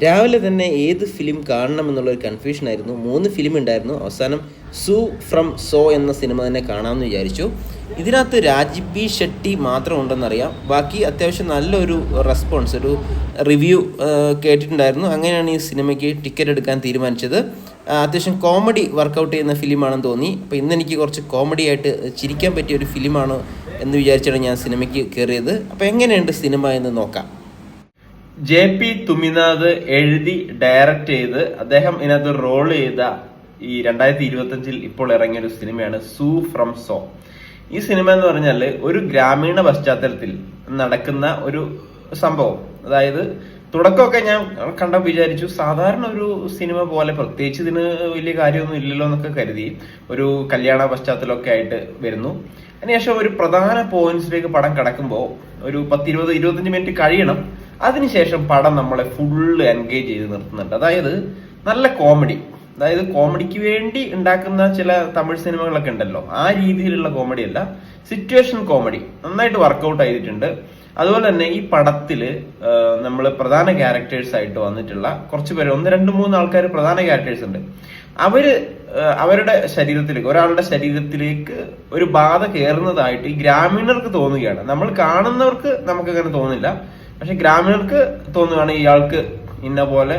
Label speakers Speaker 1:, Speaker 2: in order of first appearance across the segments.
Speaker 1: രാവിലെ തന്നെ ഏത് ഫിലിം കാണണം എന്നുള്ളൊരു കൺഫ്യൂഷനായിരുന്നു. 3 ഫിലിം ഉണ്ടായിരുന്നു. അവസാനം സു ഫ്രം സോ എന്ന സിനിമ തന്നെ കാണാമെന്ന് വിചാരിച്ചു. ഇതിനകത്ത് രാജീവ് ബി ഷെട്ടി മാത്രം ഉണ്ടെന്നറിയാം. ബാക്കി അത്യാവശ്യം നല്ലൊരു റെസ്പോൺസ്, ഒരു റിവ്യൂ കേട്ടിട്ടുണ്ടായിരുന്നു. അങ്ങനെയാണ് ഈ സിനിമയ്ക്ക് ടിക്കറ്റ് എടുക്കാൻ തീരുമാനിച്ചത്. അത്യാവശ്യം കോമഡി വർക്കൗട്ട് ചെയ്യുന്ന ഫിലിമാണെന്ന് തോന്നി. അപ്പോൾ ഇന്നെനിക്ക് കുറച്ച് കോമഡി ആയിട്ട് ചിരിക്കാൻ പറ്റിയ ഒരു ഫിലിമാണ് എന്ന് വിചാരിച്ചാണ് ഞാൻ സിനിമയ്ക്ക് കയറിയത്. അപ്പോൾ എങ്ങനെയുണ്ട് സിനിമ എന്ന് നോക്കാം.
Speaker 2: JP തുമിനാഥ് എഴുതി ഡയറക്റ്റ് ചെയ്ത് അദ്ദേഹം ഇതിനകത്ത് റോൾ ചെയ്ത ഈ 2025 ഇപ്പോൾ ഇറങ്ങിയ ഒരു സിനിമയാണ് സു ഫ്രം സോ. ഈ സിനിമ എന്ന് പറഞ്ഞാൽ ഒരു ഗ്രാമീണ പശ്ചാത്തലത്തിൽ നടക്കുന്ന ഒരു സംഭവം. അതായത് തുടക്കമൊക്കെ ഞാൻ വിചാരിച്ചു സാധാരണ ഒരു സിനിമ പോലെ, പ്രത്യേകിച്ച് ഇതിന് വലിയ കാര്യമൊന്നും ഇല്ലല്ലോ എന്നൊക്കെ കരുതി. ഒരു കല്യാണ പശ്ചാത്തലമൊക്കെ ആയിട്ട് വരുന്നു. അതിനുശേഷം ഒരു പ്രധാന പോയിന്റ്സിലേക്ക് പടം കിടക്കുമ്പോൾ ഒരു 10-20-25 മിനിറ്റ് കഴിയണം. അതിനുശേഷം പടം നമ്മളെ ഫുള്ള് എൻഗേജ് ചെയ്ത് നിർത്തുന്നുണ്ട്. അതായത് നല്ല കോമഡി, അതായത് കോമഡിക്ക് വേണ്ടി ഉണ്ടാക്കുന്ന ചില തമിഴ് സിനിമകളൊക്കെ ഉണ്ടല്ലോ, ആ രീതിയിലുള്ള കോമഡി അല്ല, സിറ്റുവേഷൻ കോമഡി നന്നായിട്ട് വർക്കൗട്ട് ചെയ്തിട്ടുണ്ട്. അതുപോലെ തന്നെ ഈ പടത്തില് നമ്മൾ പ്രധാന ക്യാരക്ടേഴ്സ് ആയിട്ട് വന്നിട്ടുള്ള കുറച്ച് പേര്, 1-2-3 ആൾക്കാർ പ്രധാന ക്യാരക്ടേഴ്സ് ഉണ്ട്. അവരുടെ ശരീരത്തിലേക്ക്, ഒരാളുടെ ശരീരത്തിലേക്ക് ഒരു ബാധ കയറുന്നതായിട്ട് ഈ ഗ്രാമീണർക്ക് തോന്നുകയാണ്. നമ്മൾ കാണുന്നവർക്ക് നമുക്കങ്ങനെ തോന്നില്ല, പക്ഷെ ഗ്രാമീണർക്ക് തോന്നുകയാണ് ഇയാൾക്ക് ഇന്ന പോലെ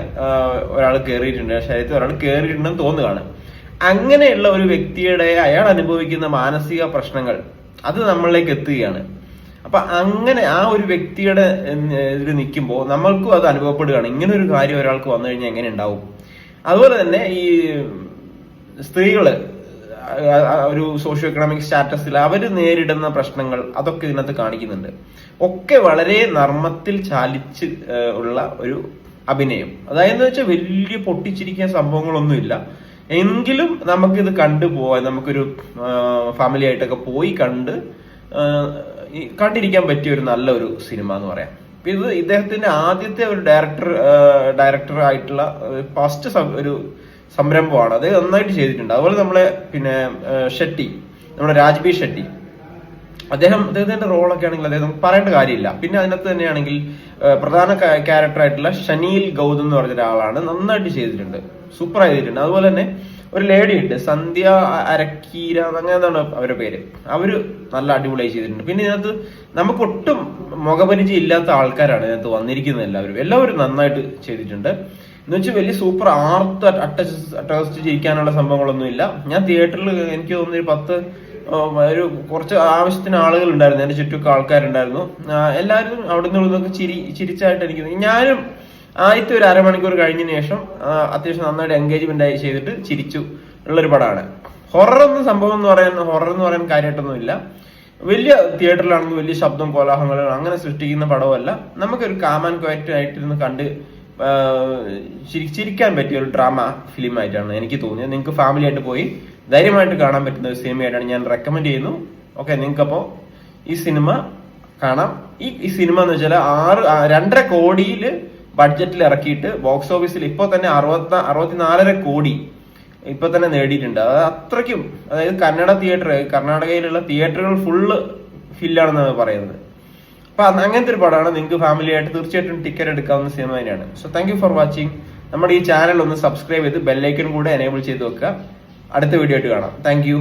Speaker 2: ഒരാൾ കയറിയിട്ടുണ്ട്, ശരീരത്തിൽ ഒരാൾ കയറിയിട്ടുണ്ടെന്ന് തോന്നുകയാണ്. അങ്ങനെയുള്ള ഒരു വ്യക്തിയുടെ അയാൾ അനുഭവിക്കുന്ന മാനസിക പ്രശ്നങ്ങൾ അത് നമ്മളിലേക്ക് എത്തുകയാണ്. അപ്പൊ അങ്ങനെ ആ ഒരു വ്യക്തിയുടെ ഇതിൽ നിൽക്കുമ്പോൾ നമ്മൾക്കും അത് അനുഭവപ്പെടുകയാണ്. ഇങ്ങനെ ഒരു കാര്യം ഒരാൾക്ക് വന്നു കഴിഞ്ഞാൽ എങ്ങനെ ഉണ്ടാവും. അതുപോലെ തന്നെ ഈ സ്ത്രീകള് ഒരു സോഷ്യോ എക്കണോമിക് സ്റ്റാറ്റസിൽ അവർ നേരിടുന്ന പ്രശ്നങ്ങൾ അതൊക്കെ ഇതിനകത്ത് കാണിക്കുന്നുണ്ട്. ഒക്കെ വളരെ നർമ്മത്തിൽ ചാലിച്ച് ഉള്ള ഒരു അഭിനയം. അതായത് വെച്ചാൽ വലിയ പൊട്ടിച്ചിരിക്കാൻ സംഭവങ്ങളൊന്നുമില്ല, എങ്കിലും നമുക്കിത് കണ്ടുപോകാൻ, നമുക്കൊരു ഫാമിലി ആയിട്ടൊക്കെ പോയി കണ്ടിരിക്കാൻ പറ്റിയ ഒരു നല്ലൊരു സിനിമ എന്ന് പറയാം. ഇത് ഇദ്ദേഹത്തിന്റെ ആദ്യത്തെ ഒരു ഡയറക്ടർ ആയിട്ടുള്ള ഫസ്റ്റ് ഒരു സംരംഭമാണ്. അത് നന്നായിട്ട് ചെയ്തിട്ടുണ്ട്. അതുപോലെ നമ്മളെ ഷെട്ടി, നമ്മുടെ രാജ്ബി ഷെട്ടി, അദ്ദേഹത്തിന്റെ റോളൊക്കെ ആണെങ്കിൽ അദ്ദേഹം പറയേണ്ട കാര്യമില്ല. പിന്നെ അതിനകത്ത് തന്നെയാണെങ്കിൽ പ്രധാന ക്യാരക്ടർ ആയിട്ടുള്ള ഷനീൽ ഗൗതം എന്ന് പറഞ്ഞ ഒരാളാണ്, നന്നായിട്ട് ചെയ്തിട്ടുണ്ട്, സൂപ്പർ ചെയ്തിട്ടുണ്ട്. അതുപോലെ തന്നെ ഒരു ലേഡി ഉണ്ട്, സന്ധ്യ അരക്കീര, അങ്ങനെയാണ് അവരുടെ പേര്. അവര് നല്ല അടിപൊളിയായി ചെയ്തിട്ടുണ്ട്. പിന്നെ ഇതിനകത്ത് നമുക്ക് ഒട്ടും മുഖപരിചയം ഇല്ലാത്ത ആൾക്കാരാണ് ഇതിനകത്ത് വന്നിരിക്കുന്നത്. എല്ലാവരും നന്നായിട്ട് ചെയ്തിട്ടുണ്ട്. എന്ന് വെച്ചാൽ വലിയ സൂപ്പർ അട്ടസ്റ്റ് ചെയ്യിക്കാനുള്ള സംഭവങ്ങളൊന്നും ഇല്ല. ഞാൻ തിയേറ്ററിൽ എനിക്ക് തോന്നുന്നു കുറച്ച് ആവശ്യത്തിന് ആളുകൾ ഉണ്ടായിരുന്നു, എന്റെ ചുറ്റുമൊക്കെ ആൾക്കാരുണ്ടായിരുന്നു. എല്ലാവരും അവിടെ നിന്നൊക്കെ ചിരിച്ചായിട്ട് എനിക്ക്, ഞാനും ആദ്യത്തെ ഒരു അരമണിക്കൂർ കഴിഞ്ഞതിന് ശേഷം അത്യാവശ്യം നന്നായിട്ട് എൻഗേജ്മെന്റ് ആയി ചെയ്തിട്ട് ചിരിച്ചു ഉള്ളൊരു പടമാണ്. ഹൊറർ എന്ന് പറയാൻ കാര്യമായിട്ടൊന്നും ഇല്ല. വലിയ തിയേറ്ററിലാണെങ്കിൽ വലിയ ശബ്ദം കോലാഹലങ്ങൾ അങ്ങനെ സൃഷ്ടിക്കുന്ന പടവുമല്ല. നമുക്കൊരു കാമാൻ ക്വയറ്റ് ആയിട്ടിരുന്ന് കണ്ട് ചിരിക്കാൻ പറ്റിയ ഒരു ഡ്രാമ ഫിലിം ആയിട്ടാണ് എനിക്ക് തോന്നിയത്. നിങ്ങൾക്ക് ഫാമിലി ആയിട്ട് പോയി ധൈര്യമായിട്ട് കാണാൻ പറ്റുന്ന ഒരു സിനിമയായിട്ടാണ് ഞാൻ റെക്കമെൻഡ് ചെയ്യുന്നു. ഓക്കെ, നിങ്ങൾക്കപ്പോ ഈ സിനിമ കാണാം. ഈ സിനിമ എന്ന് വെച്ചാൽ 2.5 കോടിയിൽ ബഡ്ജറ്റിൽ ഇറക്കിയിട്ട് ബോക്സ് ഓഫീസിൽ ഇപ്പോൾ തന്നെ 64.5 കോടി ഇപ്പൊ തന്നെ നേടിയിട്ടുണ്ട്. അത് അത്രയ്ക്കും, അതായത് കർണാടകയിലുള്ള തിയേറ്ററുകൾ ഫുള്ള് ഫില്ലാണെന്നാണ് പറയുന്നത്. അപ്പൊ അങ്ങനത്തെ ഒരു പടമാണ്. നിങ്ങൾക്ക് ഫാമിലി ആയിട്ട് തീർച്ചയായിട്ടും ടിക്കറ്റ് എടുക്കാവുന്ന സിനിമ തന്നെയാണ്. So thank you for watching. നമ്മുടെ ഈ ചാനൽ ഒന്ന് സബ്സ്ക്രൈബ് ചെയ്ത് ബെല്ലൈക്കൺ കൂടെ എനേബിൾ ചെയ്ത് വെക്കുക. അടുത്ത വീഡിയോ ആയിട്ട് കാണാം. Thank you.